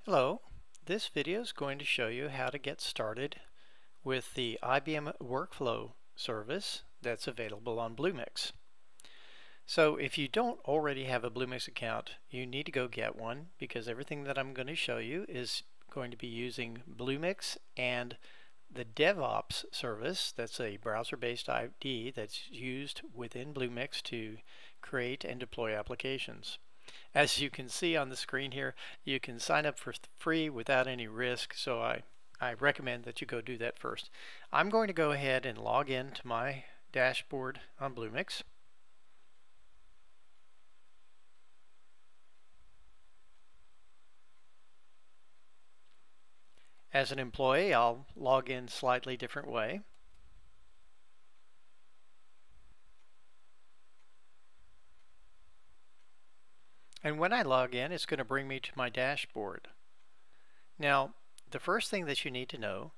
Hello, this video is going to show you how to get started with the IBM workflow service that's available on Bluemix. So if you don't already have a Bluemix account, you need to go get one because everything that I'm going to show you is going to be using Bluemix and the DevOps service. That's a browser-based IDE that's used within Bluemix to create and deploy applications. As you can see on the screen here, you can sign up for free without any risk, so I recommend that you go do that first. I'm going to go ahead and log in to my dashboard on Bluemix. As an employee, I'll log in slightly different way. And when I log in, it's going to bring me to my dashboard. Now, the first thing that you need to know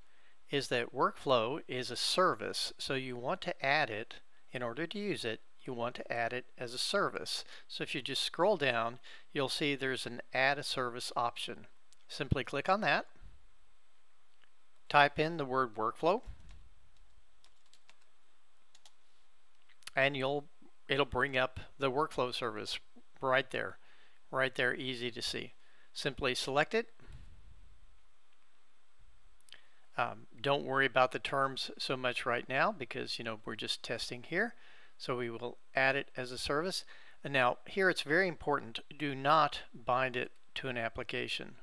is that workflow is a service, so you want to add it. In order to use it, you want to add it as a service. So if you just scroll down, you'll see there's an add a service option. Simply click on that, type in the word workflow, and it'll bring up the workflow service right there, easy to see. Simply select it. Don't worry about the terms so much right now because we're just testing here. So we will add it as a service. And now here it's very important, do not bind it to an application.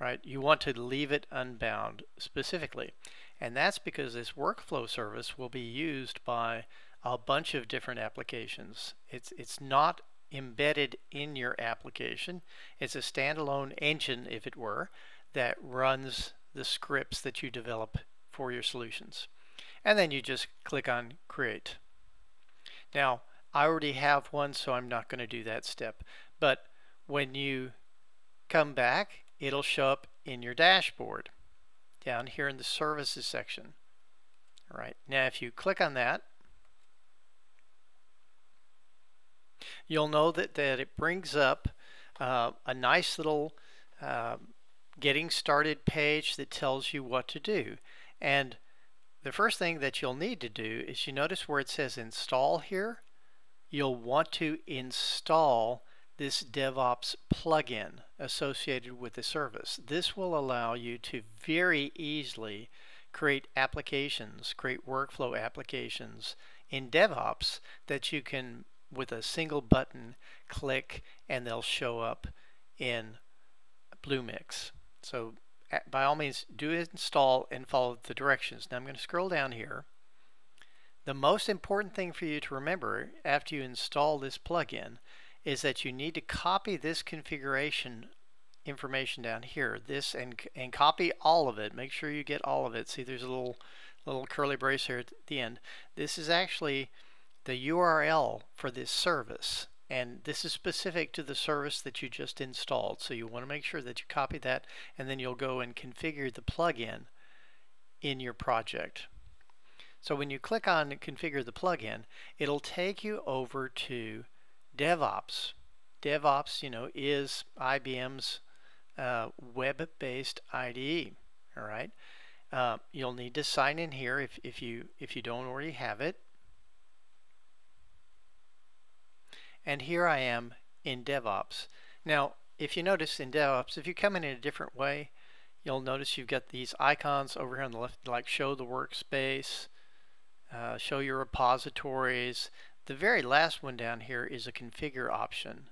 Right? You want to leave it unbound specifically. And that's because this workflow service will be used by a bunch of different applications. It's not embedded in your application. It's a standalone engine, if it were, that runs the scripts that you develop for your solutions. And then you just click on Create. Now, I already have one, so I'm not going to do that step. But when you come back, it'll show up in your dashboard down here in the Services section. All right. Now, if you click on that, you'll know that it brings up a nice little getting started page that tells you what to do. And the first thing that you'll need to do is you notice where it says install here. You'll want to install this DevOps plugin associated with the service. This will allow you to very easily create applications, create workflow applications in DevOps that you can, with a single button, click and they'll show up in Bluemix. So by all means, do install and follow the directions. Now I'm going to scroll down here. The most important thing for you to remember after you install this plugin is that you need to copy this configuration information down here, and copy all of it. Make sure you get all of it. See, there's a little curly brace here at the end. This is actually the URL for this service, and this is specific to the service that you just installed. So you want to make sure that you copy that, and then you'll go and configure the plugin in your project. So when you click on configure the plugin, it'll take you over to DevOps. DevOps, is IBM's web-based IDE. All right. You'll need to sign in here if you don't already have it. And here I am in DevOps. Now, if you notice in DevOps, if you come in a different way, you'll notice you've got these icons over here on the left, like show the workspace, show your repositories. The very last one down here is a configure option.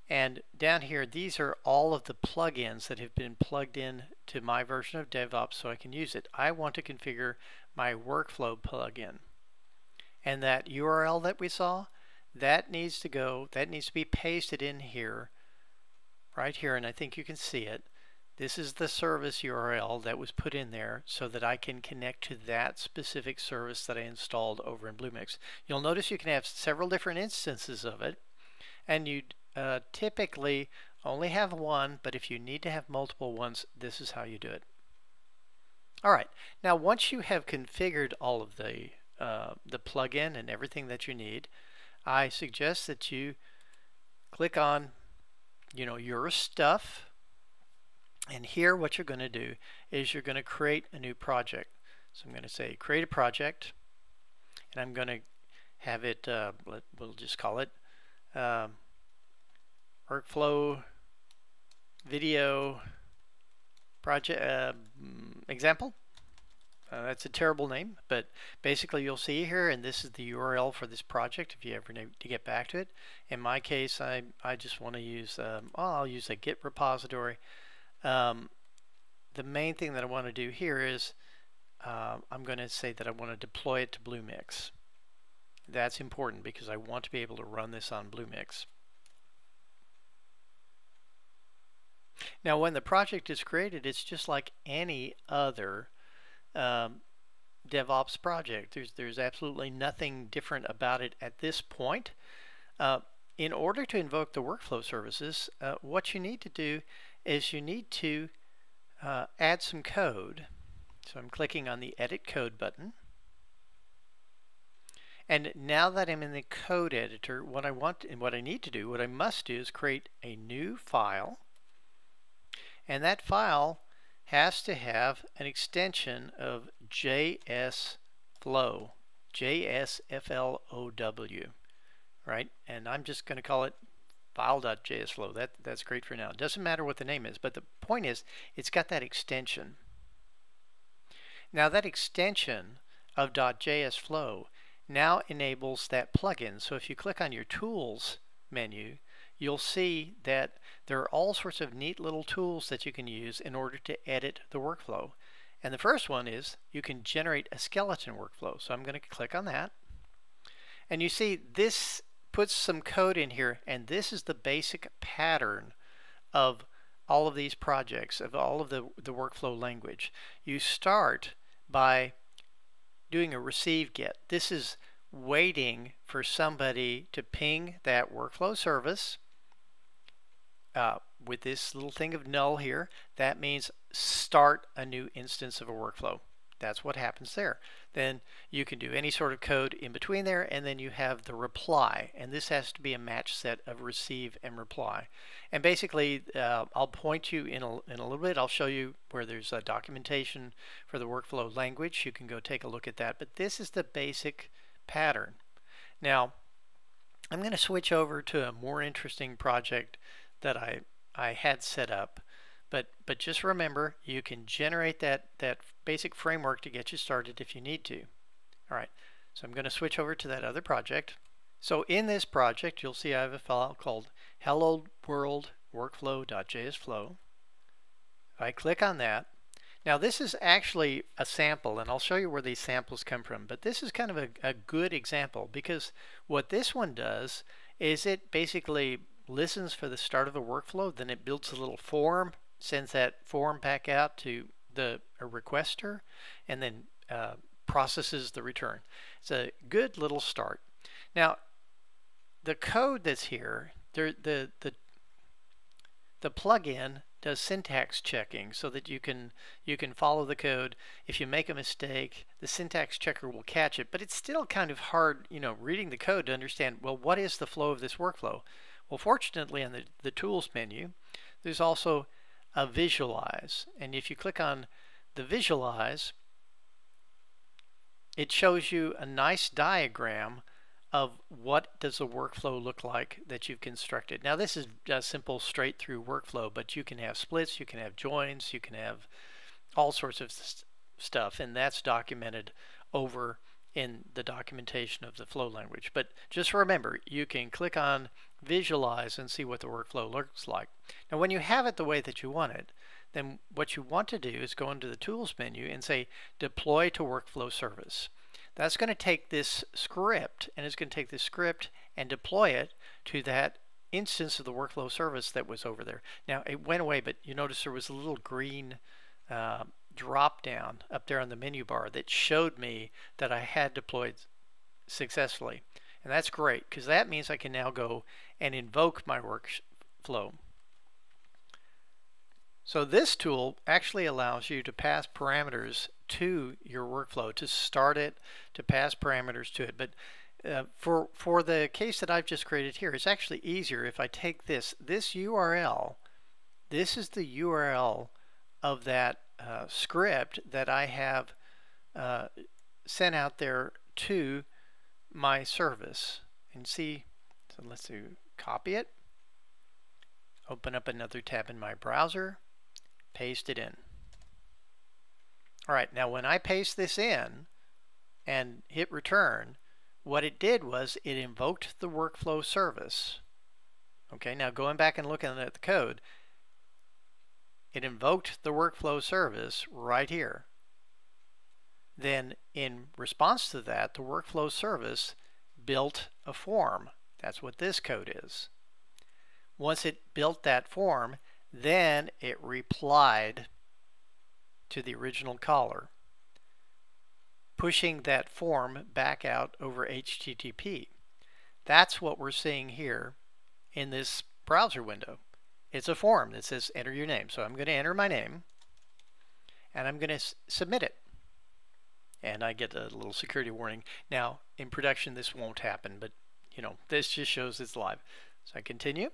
And down here, these are all of the plugins that have been plugged in to my version of DevOps so I can use it. I want to configure my workflow plugin. And that URL that we saw, that needs to be pasted in here, right here, and I think you can see it. This is the service URL that was put in there so that I can connect to that specific service that I installed over in Bluemix. You'll notice you can have several different instances of it, and you typically only have one, but if you need to have multiple ones, this is how you do it. All right, now once you have configured all of the plugin and everything that you need, I suggest that you click on your stuff And here what you're going to do is you're going to create a new project. So I'm going to say create a project, and I'm going to have it, we'll just call it workflow video project example. That's a terrible name, but basically you'll see here, and this is the URL for this project if you ever need to get back to it. In my case, I just want to use, I'll use a Git repository. The main thing that I want to do here is I'm going to say that I want to deploy it to Bluemix. That's important because I want to be able to run this on Bluemix. Now when the project is created, it's just like any other DevOps project. There's absolutely nothing different about it at this point. In order to invoke the workflow services, what you need to do is you need to add some code. So I'm clicking on the Edit Code button. And now that I'm in the code editor, what I must do is create a new file. And that file has to have an extension of JSFlow, JSFLOW, right? And I'm just going to call it file.jsflow. That's great for now. It doesn't matter what the name is, but the point is it's got that extension. Now that extension of .jsflow now enables that plugin. So if you click on your Tools menu, you'll see that there are all sorts of neat little tools that you can use in order to edit the workflow. And the first one is you can generate a skeleton workflow. So I'm going to click on that. And you see this puts some code in here, and this is the basic pattern of all of these projects, of all of the workflow language. You start by doing a receive get. This is waiting for somebody to ping that workflow service with this little thing of null here. That means start a new instance of a workflow. That's what happens there. Then you can do any sort of code in between there, and then you have the reply, and this has to be a match set of receive and reply. And basically I'll point you in a little bit. I'll show you where there's a documentation for the workflow language. You can go take a look at that, but this is the basic pattern. Now I'm going to switch over to a more interesting project that I had set up. But just remember, you can generate that basic framework to get you started if you need to. All right, so I'm going to switch over to that other project. So in this project, you'll see I have a file called hello world workflow.jsflow. I click on that. Now this is actually a sample, and I'll show you where these samples come from. But this is kind of a good example, because what this one does is it basically listens for the start of a workflow, then it builds a little form, sends that form back out to the requester, and then processes the return. It's a good little start. Now the code that's here, the plugin does syntax checking so that you can follow the code. If you make a mistake, the syntax checker will catch it, but it's still kind of hard, reading the code to understand, well, what is the flow of this workflow? Well, fortunately, on the Tools menu, there's also a Visualize. And if you click on the Visualize, it shows you a nice diagram of what does a workflow look like that you've constructed. Now, this is a simple straight-through workflow, but you can have splits, you can have joins, you can have all sorts of stuff, and that's documented over in the documentation of the flow language. But just remember, you can click on Visualize and see what the workflow looks like. Now when you have it the way that you want it, then what you want to do is go into the Tools menu and say Deploy to Workflow Service. That's going to take this script, and it's going to take this script and deploy it to that instance of the workflow service that was over there. Now it went away, but you notice there was a little green drop down up there on the menu bar that showed me that I had deployed successfully. And that's great, because that means I can now go and invoke my workflow. So this tool actually allows you to pass parameters to your workflow, to start it, to pass parameters to it. But for the case that I've just created here, it's actually easier if I take this URL. This is the URL of that script that I have sent out there to my service. And see, so let's do copy it, open up another tab in my browser, paste it in. All right, now when I paste this in and hit return, what it did was it invoked the workflow service. Okay, now going back and looking at the code, it invoked the workflow service right here. Then in response to that, the workflow service built a form. That's what this code is. Once it built that form, then it replied to the original caller, pushing that form back out over HTTP. That's what we're seeing here in this browser window. It's a form that says enter your name. So I'm going to enter my name and I'm going to submit it. And I get a little security warning. Now in production this won't happen, but you know, this just shows it's live. So I continue.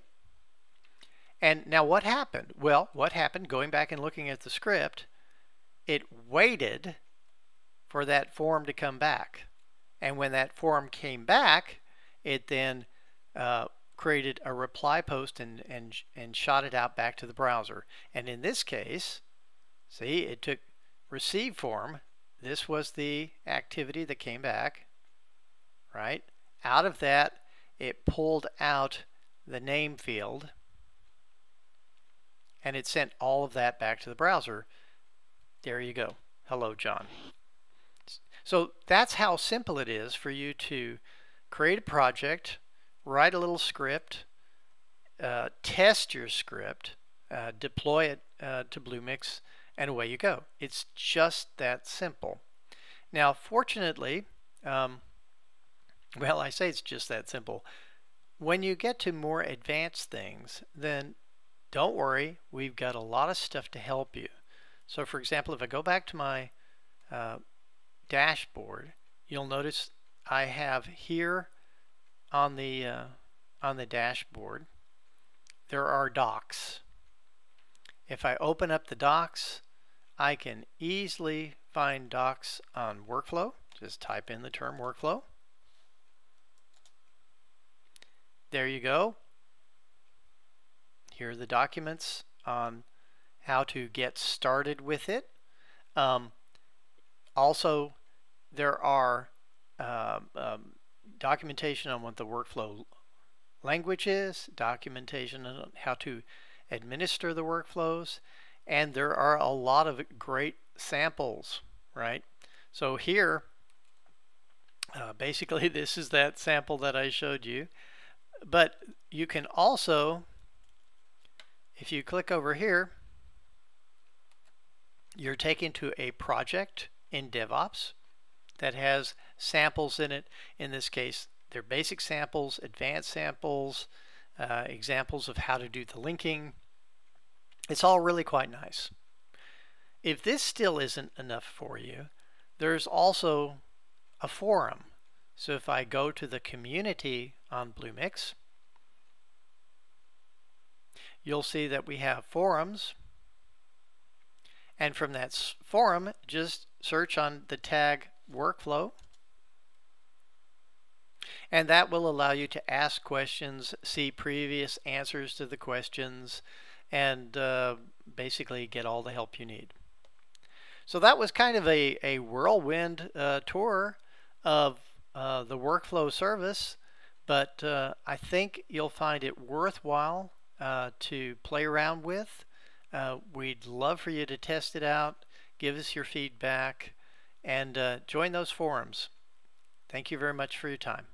And now what happened? Well, what happened, going back and looking at the script, it waited for that form to come back. And when that form came back, it then created a reply post and shot it out back to the browser. And in this case, see, it took receive form. This was the activity that came back, right? Out of that, it pulled out the name field, and it sent all of that back to the browser. There you go. Hello, John. So that's how simple it is for you to create a project, write a little script, test your script, deploy it to Bluemix, and away you go. It's just that simple. Now, fortunately, well, I say it's just that simple. When you get to more advanced things, then don't worry, we've got a lot of stuff to help you. So for example, if I go back to my dashboard, you'll notice I have here on the dashboard, there are docs. If I open up the docs, I can easily find docs on workflow. Just type in the term workflow. There you go. Here are the documents on how to get started with it. Also, there are documentation on what the workflow language is, documentation on how to administer the workflows, and there are a lot of great samples, right? So here, basically this is that sample that I showed you, but you can also, if you click over here, you're taken to a project in DevOps that has samples in it. In this case, they're basic samples, advanced samples, examples of how to do the linking. It's all really quite nice. If this still isn't enough for you, there's also a forum. So if I go to the community on Bluemix, you'll see that we have forums. And from that forum, just search on the tag workflow. And that will allow you to ask questions, see previous answers to the questions, and basically get all the help you need. So that was kind of a whirlwind tour of the workflow service, but I think you'll find it worthwhile to play around with. We'd love for you to test it out, give us your feedback, and join those forums. Thank you very much for your time.